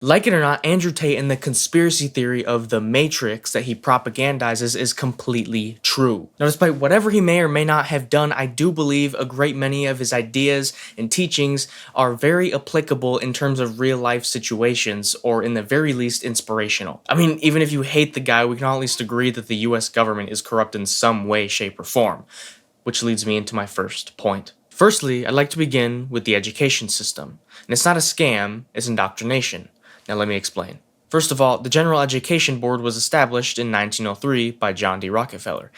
Like it or not, Andrew Tate and the conspiracy theory of the Matrix that he propagandizes is completely true. Now, despite whatever he may or may not have done, I do believe a great many of his ideas and teachings are very applicable in terms of real life situations, or in the very least, inspirational. I mean, even if you hate the guy, we can all at least agree that the US government is corrupt in some way, shape, or form. Which leads me into my first point. Firstly, I'd like to begin with the education system. And it's not a scam, it's indoctrination. Now let me explain. First of all, the General Education Board was established in 1903 by John D. Rockefeller.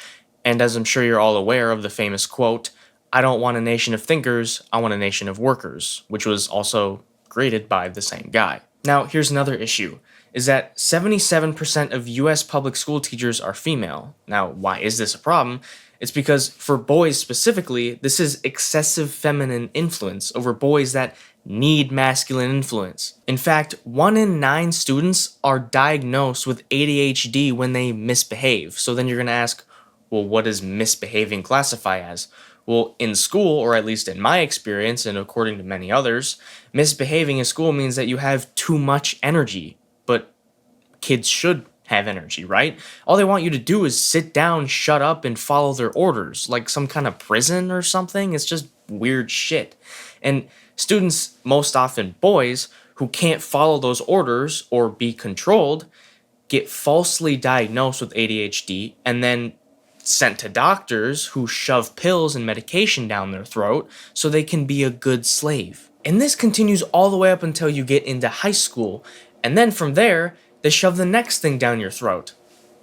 And as I'm sure you're all aware of the famous quote, "I don't want a nation of thinkers, I want a nation of workers," which was also created by the same guy. Now, here's another issue, is that 77% of US public school teachers are female. Now, why is this a problem? It's because for boys specifically, this is excessive feminine influence over boys that need masculine influence. In fact, 1 in 9 students are diagnosed with ADHD when they misbehave. So then you're going to ask, well, what does misbehaving classify as? Well, in school, or at least in my experience, and according to many others, misbehaving in school means that you have too much energy. But kids should have energy, right? All they want you to do is sit down, shut up, and follow their orders, like some kind of prison or something. It's just weird shit. And students, most often boys, who can't follow those orders or be controlled, get falsely diagnosed with ADHD and then sent to doctors who shove pills and medication down their throat so they can be a good slave. And this continues all the way up until you get into high school, and then from there, they shove the next thing down your throat: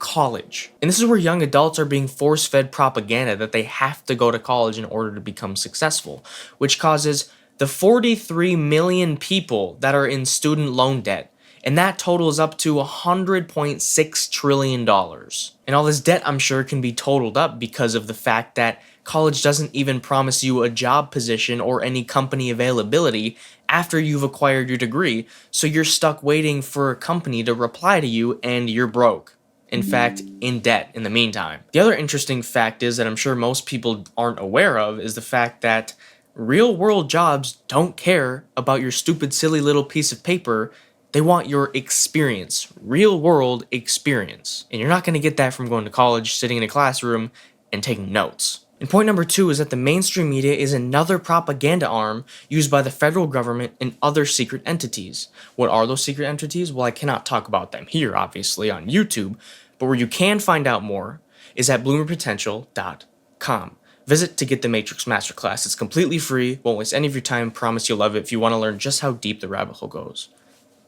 college. And this is where young adults are being force-fed propaganda that they have to go to college in order to become successful, which causes the 43 million people that are in student loan debt, and that totals up to $100.6 trillion. And all this debt, I'm sure, can be totaled up because of the fact that college doesn't even promise you a job position or any company availability after you've acquired your degree, so you're stuck waiting for a company to reply to you and you're broke. In fact, in debt in the meantime. The other interesting fact is that I'm sure most people aren't aware of is the fact that real world jobs don't care about your stupid, silly little piece of paper. They want your experience, real world experience. And you're not going to get that from going to college, sitting in a classroom, and taking notes. And point number 2 is that the mainstream media is another propaganda arm used by the federal government and other secret entities. What are those secret entities? Well, I cannot talk about them here, obviously, on YouTube, but where you can find out more is at bloomerpotential.com. Visit to get the Matrix Masterclass. It's completely free, won't waste any of your time, promise you'll love it if you want to learn just how deep the rabbit hole goes.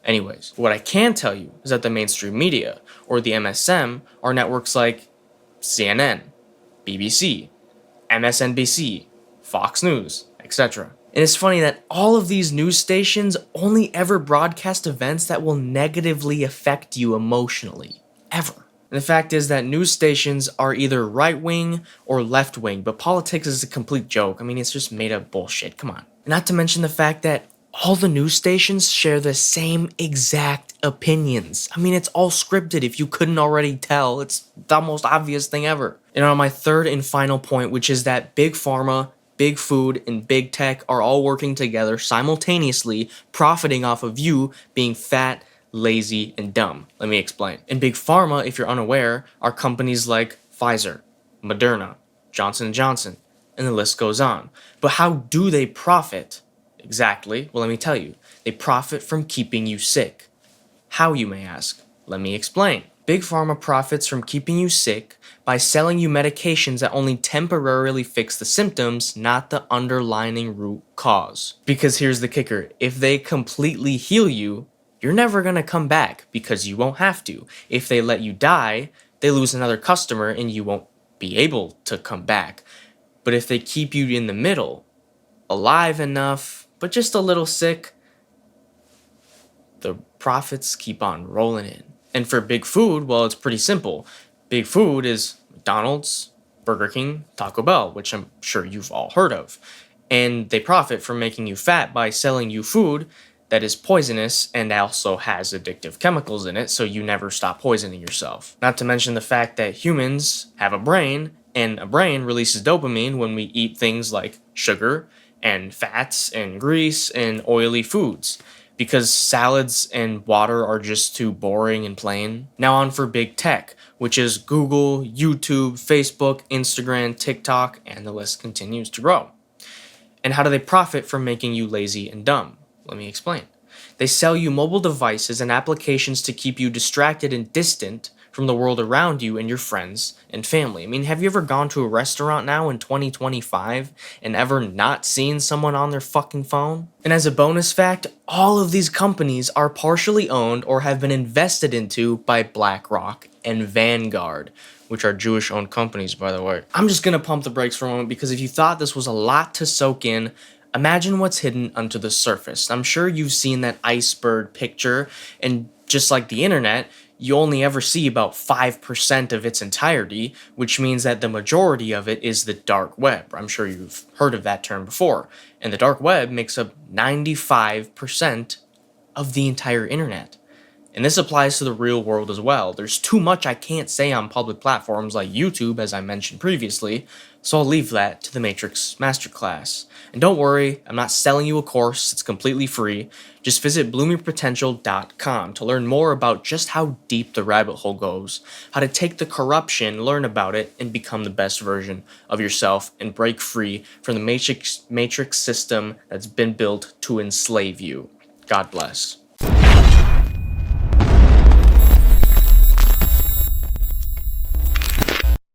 Anyways, what I can tell you is that the mainstream media, or the MSM, are networks like CNN, BBC, MSNBC, Fox News, etc. And it's funny that all of these news stations only ever broadcast events that will negatively affect you emotionally. Ever. And the fact is that news stations are either right-wing or left-wing, but politics is a complete joke. I mean, it's just made up bullshit, come on. Not to mention the fact that all the news stations share the same exact opinions. I mean, it's all scripted if you couldn't already tell. It's the most obvious thing ever. And on my third and final point, which is that Big Pharma, Big Food, and Big Tech are all working together simultaneously, profiting off of you being fat, lazy, and dumb. Let me explain. In Big Pharma, if you're unaware, are companies like Pfizer, Moderna, Johnson & Johnson, and the list goes on. But how do they profit? Exactly. Well, let me tell you. They profit from keeping you sick. How, you may ask? Let me explain. Big Pharma profits from keeping you sick by selling you medications that only temporarily fix the symptoms, not the underlying root cause. Because here's the kicker. If they completely heal you, you're never going to come back because you won't have to. If they let you die, they lose another customer and you won't be able to come back. But if they keep you in the middle, alive enough, but just a little sick, the profits keep on rolling in. And for Big Food, well, it's pretty simple. Big Food is McDonald's, Burger King, Taco Bell, which I'm sure you've all heard of. And they profit from making you fat by selling you food that is poisonous and also has addictive chemicals in it, so you never stop poisoning yourself. Not to mention the fact that humans have a brain, and a brain releases dopamine when we eat things like sugar and fats and grease and oily foods, because salads and water are just too boring and plain. Now on for big tech, which is Google, YouTube, Facebook, Instagram, TikTok, and the list continues to grow. And how do they profit from making you lazy and dumb? Let me explain. They sell you mobile devices and applications to keep you distracted and distant from the world around you and your friends and family. I mean, have you ever gone to a restaurant now in 2025 and ever not seen someone on their fucking phone? And as a bonus fact, all of these companies are partially owned or have been invested into by BlackRock and Vanguard, which are Jewish-owned companies, by the way. I'm just gonna pump the brakes for a moment because if you thought this was a lot to soak in, imagine what's hidden under the surface. I'm sure you've seen that iceberg picture, and just like the internet, you only ever see about 5% of its entirety, which means that the majority of it is the dark web. I'm sure you've heard of that term before. And the dark web makes up 95% of the entire internet. And this applies to the real world as well. There's too much I can't say on public platforms like YouTube, as I mentioned previously, so I'll leave that to the Matrix Masterclass. And don't worry, I'm not selling you a course, it's completely free. Just visit bloomyourpotential.com to learn more about just how deep the rabbit hole goes, how to take the corruption, learn about it, and become the best version of yourself and break free from the matrix system that's been built to enslave you. God bless.